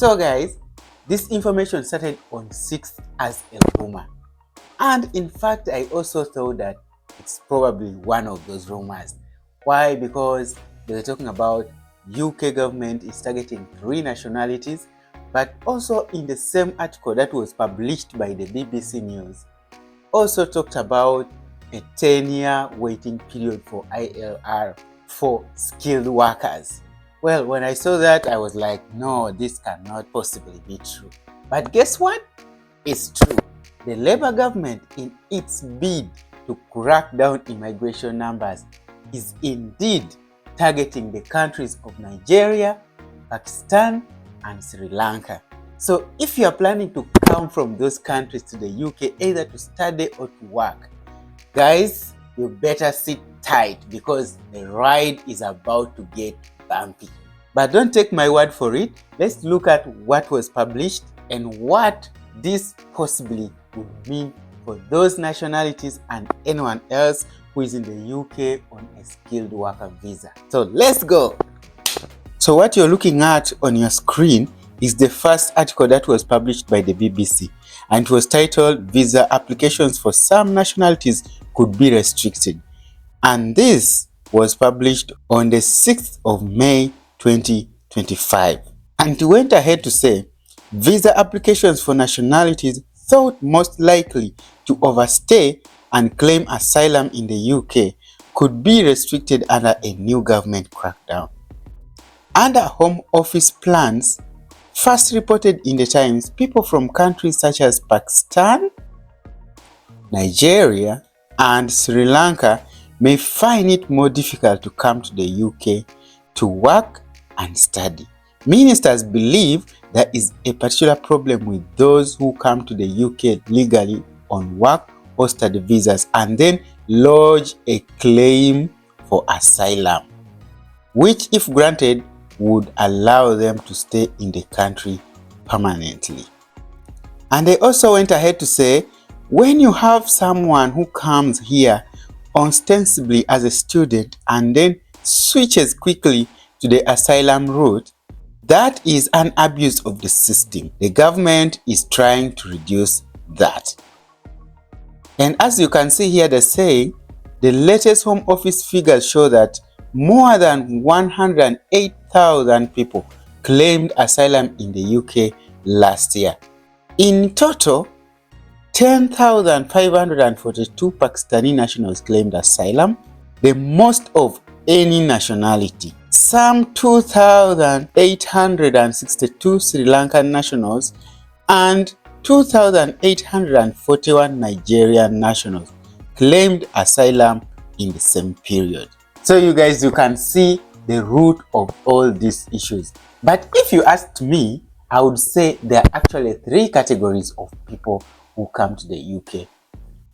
So guys, this information started on 6th as a rumor. And in fact, I also thought that it's probably one of those rumors. Why? Because they were talking about UK government is targeting 3 nationalities, but also in the same article that was published by the BBC News, also talked about a 10-year waiting period for ILR for skilled workers. Well, when I saw that, I was like, no, this cannot possibly be true. But guess what? It's true. The Labour government, in its bid to crack down immigration numbers, is indeed targeting the countries of Nigeria, Pakistan, and Sri Lanka. So if you are planning to come from those countries to the UK, either to study or to work, guys, you better sit tight because the ride is about to get bumpy. But don't take my word for it. Let's look at what was published and what this possibly would mean for those nationalities and anyone else who is in the UK on a skilled worker visa. So let's go. So what you're looking at on your screen is the first article that was published by the BBC, and it was titled "Visa Applications for Some Nationalities Could Be Restricted." And this was published on the 6th of May 2025. And it went ahead to say, visa applications for nationalities thought most likely to overstay and claim asylum in the UK could be restricted under a new government crackdown. Under Home Office plans, first reported in the Times, people from countries such as Pakistan, Nigeria, and Sri Lanka may find it more difficult to come to the UK to work and study. Ministers believe there is a particular problem with those who come to the UK legally on work or study visas and then lodge a claim for asylum, which, if granted, would allow them to stay in the country permanently. And they also went ahead to say, when you have someone who comes here ostensibly as a student and then switches quickly to the asylum route, that is an abuse of the system. The government is trying to reduce that. And as you can see here, they say the latest Home Office figures show that more than 108,000 people claimed asylum in the UK last year. In total, 10,542 Pakistani nationals claimed asylum, the most of any nationality. Some 2,862 Sri Lankan nationals and 2,841 Nigerian nationals claimed asylum in the same period. So you guys, you can see the root of all these issues. But if you asked me, I would say there are actually 3 categories of people who come to the UK.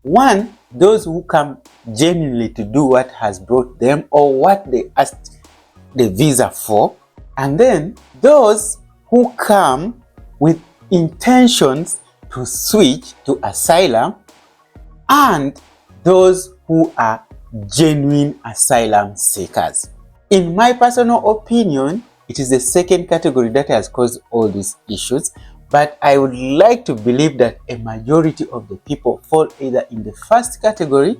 One, those who come genuinely to do what has brought them or what they asked the visa for. And then those who come with intentions to switch to asylum, and those who are genuine asylum seekers. In my personal opinion, it is the second category that has caused all these issues, but I would like to believe that a majority of the people fall either in the first category,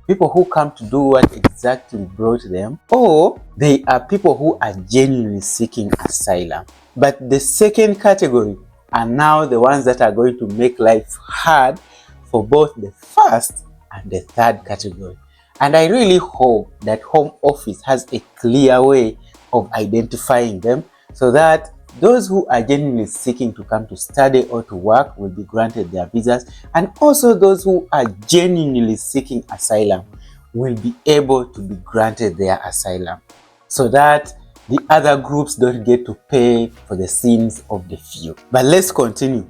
people who come to do what exactly brought them, or they are people who are genuinely seeking asylum. But the second category are now the ones that are going to make life hard for both the first and the third category. And I really hope that Home Office has a clear way of identifying them so that those who are genuinely seeking to come to study or to work will be granted their visas, and also those who are genuinely seeking asylum will be able to be granted their asylum, so that the other groups don't get to pay for the sins of the few. But let's continue.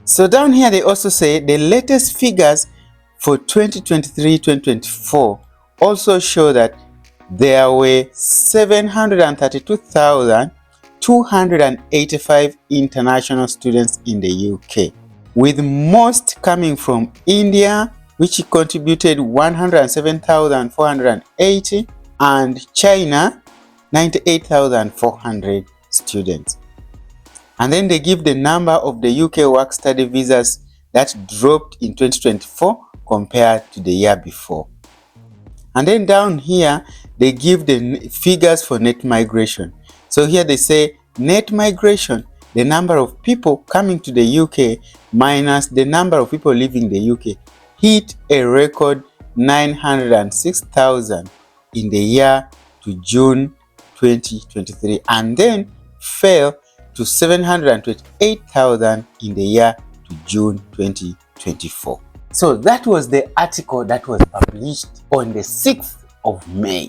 So down here they also say the latest figures for 2023-2024 also show that there were 732,285 international students in the UK, with most coming from India, which contributed 107,480, and China, 98,400 students. And then they give the number of the UK work study visas that dropped in 2024 compared to the year before. And then down here, they give the figures for net migration. So here they say net migration, the number of people coming to the UK minus the number of people leaving the UK, hit a record 906,000 in the year to June 2023 and then fell to 728,000 in the year to June 2024. So that was the article that was published on the 6th of May.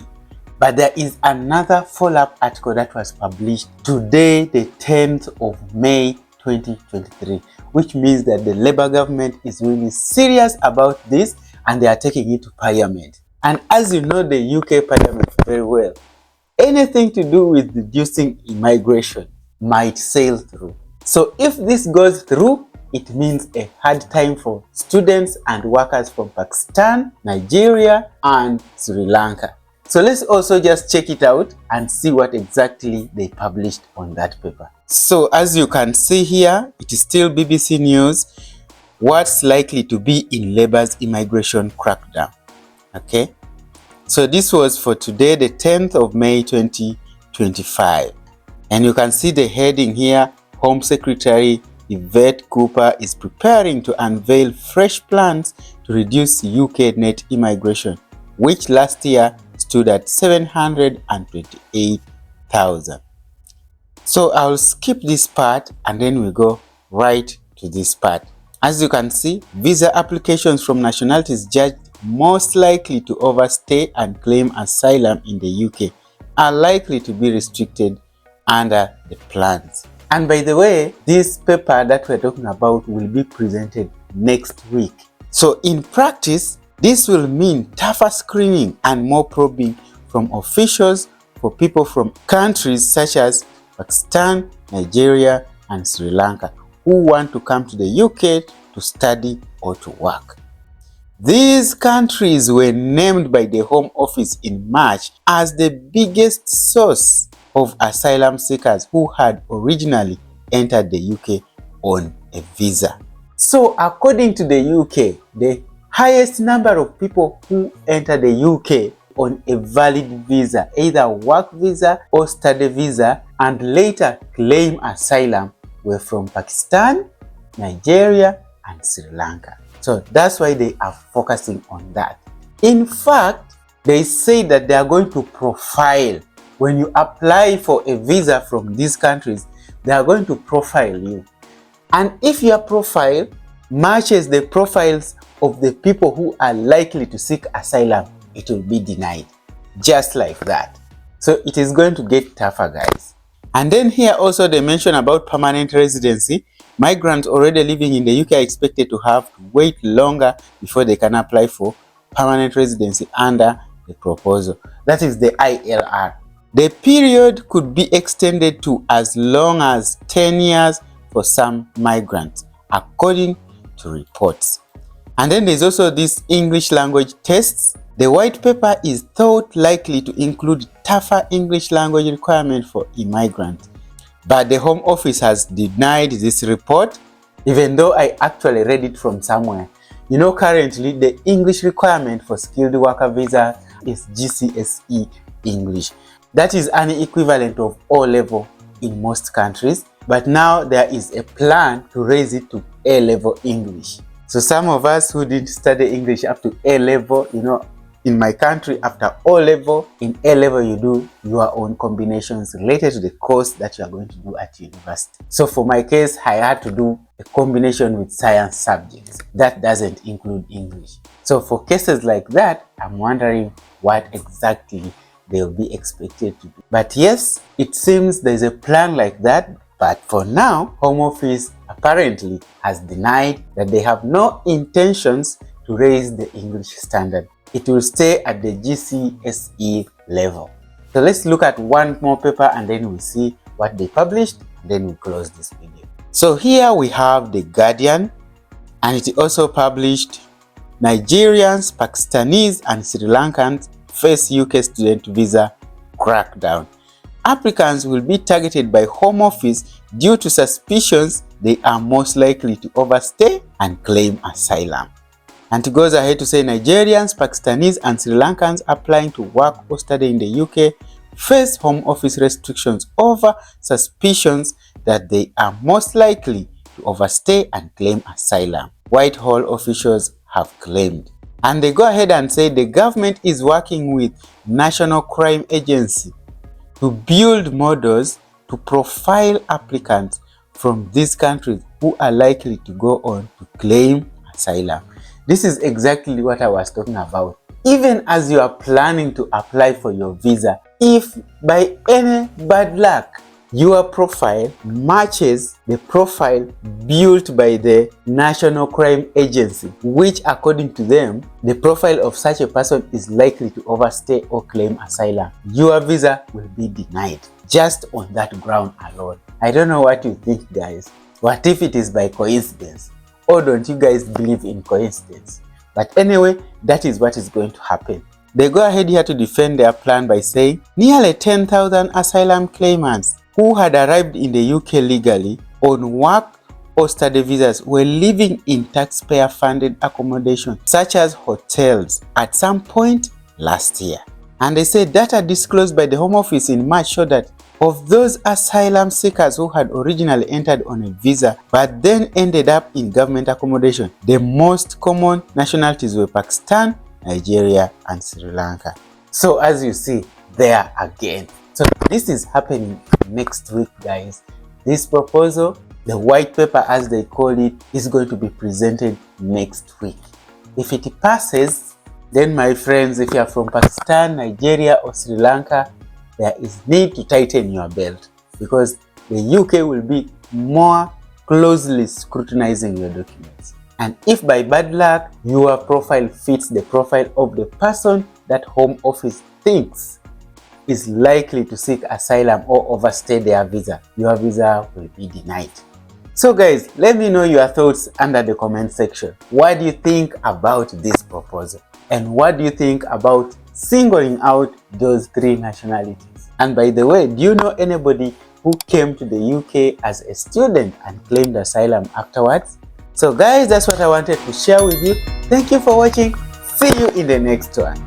But there is another follow-up article that was published today, the 10th of May 2023, which means that the Labour government is really serious about this and they are taking it to Parliament. And as you know the UK Parliament very well, anything to do with reducing immigration might sail through. So if this goes through, it means a hard time for students and workers from Pakistan, Nigeria, and Sri Lanka. So let's also just check it out and see what exactly they published on that paper. So as you can see here, it is still BBC News. What's likely to be in Labour's immigration crackdown? Okay. So this was for today, the 10th of May 2025. And you can see the heading here, Home Secretary Yvette Cooper is preparing to unveil fresh plans to reduce UK net immigration, which last year stood at 728,000. So I'll skip this part and then we go right to this part. As you can see, visa applications from nationalities judged most likely to overstay and claim asylum in the UK are likely to be restricted under the plans. And by the way, this paper that we're talking about will be presented next week. So in practice, this will mean tougher screening and more probing from officials for people from countries such as Pakistan, Nigeria, and Sri Lanka who want to come to the UK to study or to work. These countries were named by the Home Office in March as the biggest source of asylum seekers who had originally entered the UK on a visa. So according to the UK, the highest number of people who enter the UK on a valid visa, either work visa or study visa, and later claim asylum were from Pakistan, Nigeria, and Sri Lanka. So that's why they are focusing on that. In fact, they say that they are going to profile. When you apply for a visa from these countries, they are going to profile you. And if your profile matches the profiles of the people who are likely to seek asylum, it will be denied. Just like that. So it is going to get tougher, guys. And then here also they mention about permanent residency. Migrants already living in the UK are expected to have to wait longer before they can apply for permanent residency under the proposal. That is the ILR. The period could be extended to as long as 10 years for some migrants, according to reports. And then there's also this English language tests. The white paper is thought likely to include tougher English language requirement for immigrants. But the Home Office has denied this report, even though I actually read it from somewhere. You know, currently the English requirement for skilled worker visa is GCSE English. That is an equivalent of O-level in most countries, but now there is a plan to raise it to A-level English. So some of us who didn't study English up to A-level, you know, in my country, after O-level, in A-level you do your own combinations related to the course that you are going to do at university. So for my case, I had to do a combination with science subjects. That doesn't include English. So for cases like that, I'm wondering what exactly they will be expected to do. But yes, it seems there's a plan like that. But for now, Home Office apparently has denied that they have no intentions to raise the English standard. It will stay at the GCSE level. So let's look at one more paper and then we'll see what they published, and then we'll close this video. So here we have The Guardian, and it also published Nigerians, Pakistanis, and Sri Lankans face UK student visa crackdown. Applicants will be targeted by Home Office due to suspicions they are most likely to overstay and claim asylum. And it goes ahead to say Nigerians, Pakistanis and Sri Lankans applying to work or study in the UK face Home Office restrictions over suspicions that they are most likely to overstay and claim asylum, Whitehall officials have claimed. And they go ahead and say the government is working with National Crime Agency to build models to profile applicants from these countries who are likely to go on to claim asylum. This is exactly what I was talking about. Even as you are planning to apply for your visa, if by any bad luck your profile matches the profile built by the National Crime Agency, which according to them, the profile of such a person is likely to overstay or claim asylum, your visa will be denied just on that ground alone. I don't know what you think, guys. What if it is by coincidence? Or don't you guys believe in coincidence? But anyway, that is what is going to happen. They go ahead here to defend their plan by saying nearly 10,000 asylum claimants who had arrived in the UK legally on work or study visas were living in taxpayer-funded accommodation such as hotels at some point last year. And they say data disclosed by the Home Office in March showed that of those asylum seekers who had originally entered on a visa but then ended up in government accommodation, the most common nationalities were Pakistan, Nigeria and Sri Lanka. So as you see there again, so this is happening next week, guys. This proposal, the white paper as they call it, is going to be presented next week. If it passes, then my friends, if you are from Pakistan, Nigeria or Sri Lanka, there is need to tighten your belt because the UK will be more closely scrutinizing your documents. And if by bad luck your profile fits the profile of the person that Home Office thinks is likely to seek asylum or overstay their visa, your visa will be denied. So guys, let me know your thoughts under the comment section. What do you think about this proposal? And what do you think about singling out those 3 nationalities? And by the way, do you know anybody who came to the UK as a student and claimed asylum afterwards? So guys, that's what I wanted to share with you. Thank you for watching. See you in the next one.